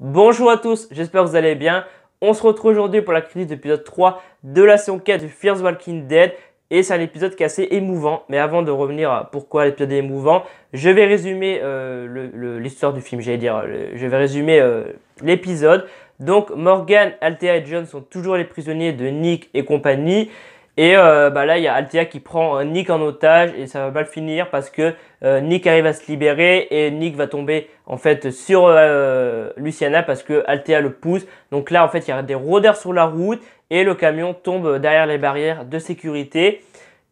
Bonjour à tous, j'espère que vous allez bien. On se retrouve aujourd'hui pour la critique de l'épisode 3 de la saison 4 de Fear the Walking Dead. Et c'est un épisode qui est assez émouvant. Mais avant de revenir à pourquoi l'épisode est émouvant, je vais résumer l'histoire du film. Je vais résumer l'épisode. Donc Morgan, Althea et John sont toujours les prisonniers de Nick et compagnie. Et là, il y a Althea qui prend Nick en otage et ça va mal finir parce que Nick arrive à se libérer et Nick va tomber en fait sur Luciana parce que Althea le pousse. Donc là, en fait, il y a des rôdeurs sur la route et le camion tombe derrière les barrières de sécurité.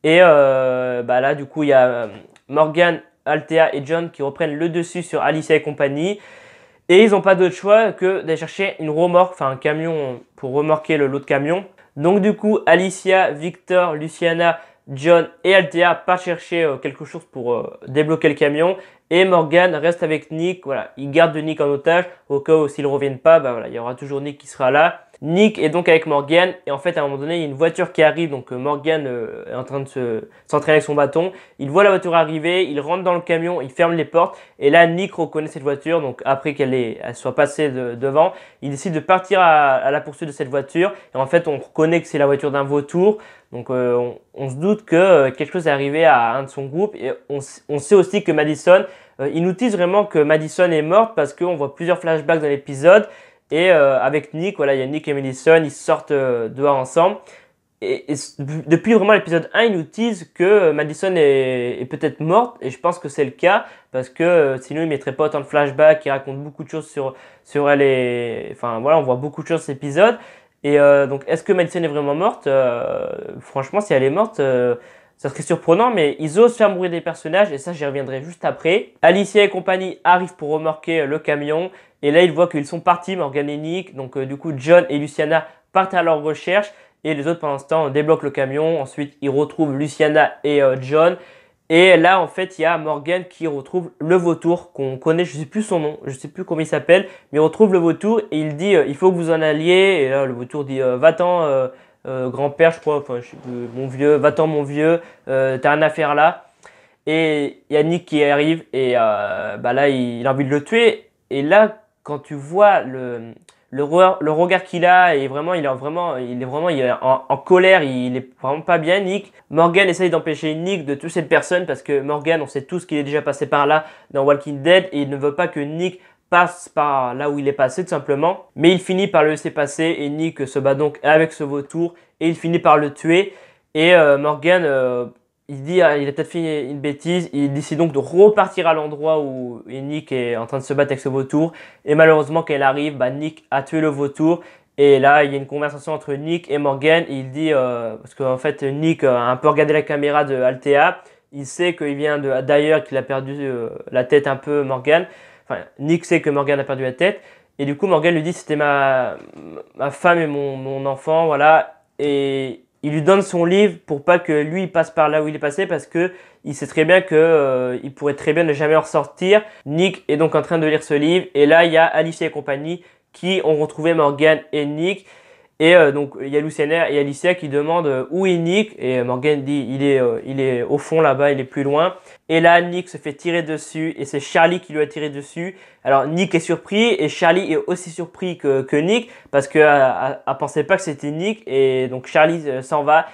Et là, du coup, il y a Morgan, Althea et John qui reprennent le dessus sur Alicia et compagnie. Et ils n'ont pas d'autre choix que d'aller chercher une remorque, enfin un camion pour remorquer l'autre camion. Donc du coup, Alicia, Victor, Luciana, John et Althea partent chercher quelque chose pour débloquer le camion. Et Morgan reste avec Nick. Voilà, il garde Nick en otage au cas où s'ils ne reviennent pas, il y aura toujours Nick qui sera là. Nick est donc avec Morgan et en fait à un moment donné il y a une voiture qui arrive, donc Morgan est en train de s'entraîner avec son bâton. Il voit la voiture arriver, il rentre dans le camion, il ferme les portes et là Nick reconnaît cette voiture, donc après qu'elle soit passée devant, il décide de partir à la poursuite de cette voiture et en fait on reconnaît que c'est la voiture d'un vautour. Donc on se doute que quelque chose est arrivé à un de son groupe et on sait aussi que Madison, il nous tease vraiment que Madison est morte parce qu'on voit plusieurs flashbacks dans l'épisode. Et avec Nick, voilà, il y a Nick et Madison, ils sortent dehors ensemble. Et depuis vraiment l'épisode 1, ils nous teasent que Madison est peut-être morte. Et je pense que c'est le cas. Parce que sinon, ils ne mettraient pas autant de flashbacks. Ils racontent beaucoup de choses sur elle. Enfin voilà, on voit beaucoup de choses cet épisode. Et donc, est-ce que Madison est vraiment morte? Franchement, si elle est morte, ça serait surprenant. Mais ils osent faire mourir des personnages. Et ça, j'y reviendrai juste après. Alicia et compagnie arrivent pour remorquer le camion. Et là, ils voient qu'ils sont partis, Morgan et Nick. Donc, du coup, John et Luciana partent à leur recherche. Et les autres, pendant ce temps, débloquent le camion. Ensuite, ils retrouvent Luciana et John. Et là, en fait, il y a Morgan qui retrouve le vautour qu'on connaît. Je ne sais plus son nom, je ne sais plus comment il s'appelle. Mais il retrouve le vautour et il dit il faut que vous en alliez. Et là, le vautour dit va-t'en, grand-père, je crois. Enfin, je sais plus, mon vieux, va-t'en, mon vieux. T'as rien à faire là. Et il y a Nick qui arrive. Et là, il a envie de le tuer. Et là, quand tu vois le regard qu'il a, et vraiment, il est en colère, il est vraiment pas bien, Nick. Morgan essaye d'empêcher Nick de tuer cette personne parce que Morgan, on sait tous qu'il est déjà passé par là dans Walking Dead et il ne veut pas que Nick passe par là où il est passé tout simplement. Mais il finit par le laisser passer et Nick se bat donc avec ce vautour et il finit par le tuer. Et Morgan, il dit, il a peut-être fait une bêtise, il décide donc de repartir à l'endroit où Nick est en train de se battre avec ce vautour. Et malheureusement, quand il arrive, Nick a tué le vautour. Et là, il y a une conversation entre Nick et Morgan. Et il dit, parce qu'en fait, Nick a un peu regardé la caméra de Althea. Il sait qu'il vient d'ailleurs, qu'il a perdu la tête un peu, Morgan. Enfin, Nick sait que Morgan a perdu la tête. Et du coup, Morgan lui dit, c'était ma femme et mon enfant, voilà. Et il lui donne son livre pour pas que lui il passe par là où il est passé parce que il sait très bien que il pourrait très bien ne jamais en ressortir. Nick est donc en train de lire ce livre et là il y a Alicia et compagnie qui ont retrouvé Morgan et Nick et donc il y a Luciana et Alicia qui demandent où est Nick et Morgan dit il est au fond là-bas, il est plus loin. Et là Nick se fait tirer dessus et c'est Charlie qui lui a tiré dessus. Alors Nick est surpris et Charlie est aussi surpris que Nick parce qu'elle ne pensait pas que c'était Nick et donc Charlie s'en va.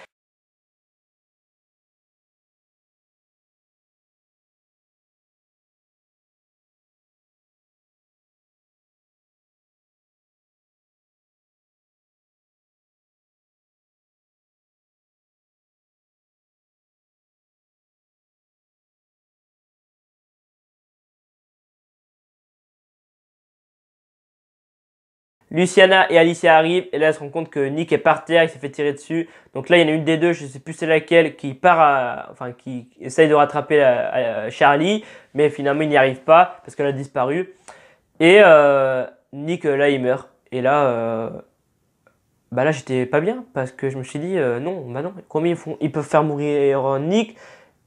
Luciana et Alicia arrivent et là elles se rendent compte que Nick est par terre, il s'est fait tirer dessus. Donc là il y en a une des deux, je ne sais plus c'est laquelle, qui qui essaye de rattraper Charlie, mais finalement il n'y arrive pas parce qu'elle a disparu. Et Nick là il meurt. Et là j'étais pas bien parce que je me suis dit non, comment ils peuvent faire mourir Nick?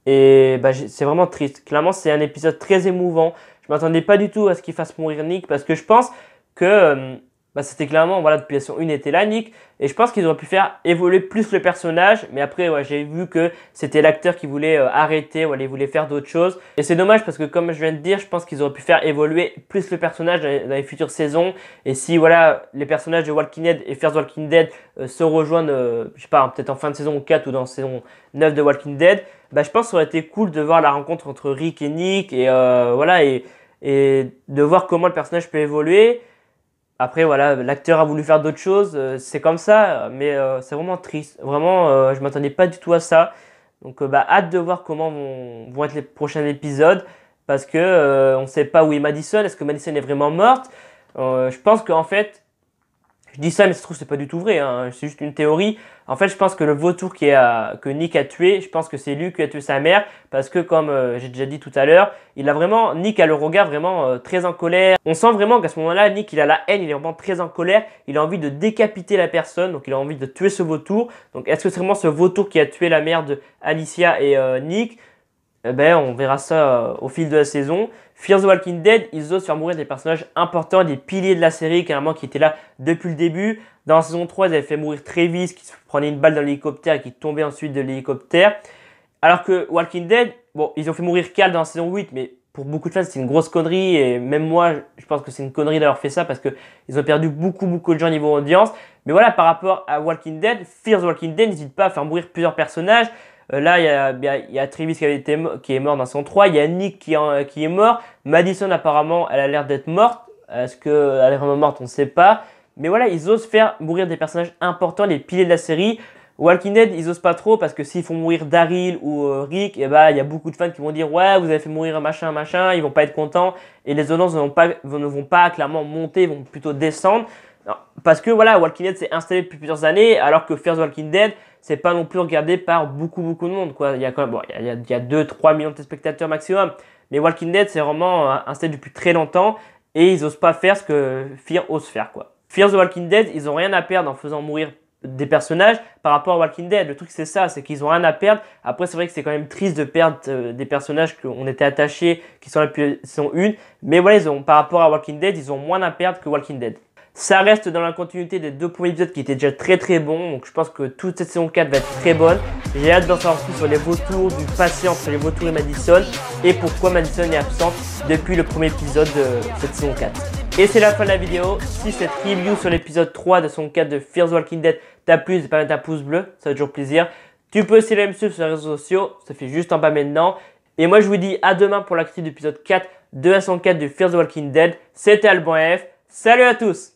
Et c'est vraiment triste. Clairement c'est un épisode très émouvant. Je m'attendais pas du tout à ce qu'il fasse mourir Nick parce que je pense que bah, c'était clairement, voilà, depuis la saison 1 était là, Nick. Et je pense qu'ils auraient pu faire évoluer plus le personnage. Mais après, ouais, j'ai vu que c'était l'acteur qui voulait arrêter, voilà, il voulait faire d'autres choses. Et c'est dommage parce que, comme je viens de dire, je pense qu'ils auraient pu faire évoluer plus le personnage dans les futures saisons. Et si, voilà, les personnages de Walking Dead et Fear the Walking Dead se rejoignent, je sais pas, peut-être en fin de saison 4 ou dans saison 9 de Walking Dead, bah, je pense que ça aurait été cool de voir la rencontre entre Rick et Nick. Et voilà, et de voir comment le personnage peut évoluer. Après, voilà, l'acteur a voulu faire d'autres choses, c'est comme ça, mais c'est vraiment triste. Vraiment, je m'attendais pas du tout à ça. Donc, bah, hâte de voir comment vont être les prochains épisodes, parce que on ne sait pas où est Madison. Est-ce que Madison est vraiment morte? Je pense qu'en fait, je dis ça, mais ça se trouve, c'est pas du tout vrai, hein. C'est juste une théorie. En fait, je pense que le vautour que Nick a tué, je pense que c'est lui qui a tué sa mère. Parce que, comme j'ai déjà dit tout à l'heure, Nick a le regard vraiment très en colère. On sent vraiment qu'à ce moment-là, Nick, il a la haine, il est vraiment très en colère. Il a envie de décapiter la personne, donc il a envie de tuer ce vautour. Donc, est-ce que c'est vraiment ce vautour qui a tué la mère de Alicia et Nick? Eh ben, on verra ça au fil de la saison. Fear the Walking Dead, ils osent faire mourir des personnages importants, des piliers de la série, carrément, qui étaient là depuis le début. Dans la saison 3, ils avaient fait mourir Travis, qui se prenait une balle dans l'hélicoptère et qui tombait ensuite de l'hélicoptère. Alors que Walking Dead, bon, ils ont fait mourir Carl dans la saison 8, mais pour beaucoup de fans, c'est une grosse connerie. Et même moi, je pense que c'est une connerie d'avoir fait ça parce qu'ils ont perdu beaucoup de gens niveau audience. Mais voilà, par rapport à Walking Dead, Fear the Walking Dead n'hésite pas à faire mourir plusieurs personnages. Là, il y a Travis qui est mort dans saison 3. Il y a Nick qui est mort. Madison, apparemment, elle a l'air d'être morte. Est-ce qu'elle est vraiment morte? On ne sait pas. Mais voilà, ils osent faire mourir des personnages importants, les piliers de la série. Walking Dead, ils osent pas trop parce que s'ils font mourir Daryl ou Rick, et bah, il y a beaucoup de fans qui vont dire ouais, vous avez fait mourir un machin, ils vont pas être contents. Et les audiences ne vont pas clairement monter, ils vont plutôt descendre. Non, parce que voilà, Walking Dead s'est installé depuis plusieurs années, alors que Fear the Walking Dead, c'est pas non plus regardé par beaucoup de monde, quoi. Il y a quand même, bon, il y a 2-3 millions de spectateurs maximum. Mais Walking Dead, c'est vraiment installé depuis très longtemps et ils osent pas faire ce que Fear ose faire, quoi. Fear the Walking Dead, ils ont rien à perdre en faisant mourir des personnages par rapport à Walking Dead. Le truc, c'est ça, c'est qu'ils ont rien à perdre. Après, c'est vrai que c'est quand même triste de perdre des personnages qu'on était attachés, qui sont là depuis saison 1. Mais voilà, par rapport à Walking Dead, ils ont moins à perdre que Walking Dead. Ça reste dans la continuité des 2 premiers épisodes qui étaient déjà très bons. Donc je pense que toute cette saison 4 va être très bonne. J'ai hâte d'en savoir plus sur les vautours, du passé entre les vautours et Madison. Et pourquoi Madison est absente depuis le premier épisode de cette saison 4. Et c'est la fin de la vidéo. Si cette review sur l'épisode 3 de saison 4 de Fear the Walking Dead t'a plu, n'hésite pas à mettre un pouce bleu. Ça fait toujours plaisir. Tu peux aussi me suivre sur les réseaux sociaux. Ça fait juste en bas maintenant. Et moi je vous dis à demain pour la critique de l'épisode 4 de la saison 4 de Fear the Walking Dead. C'était Alban F. Salut à tous!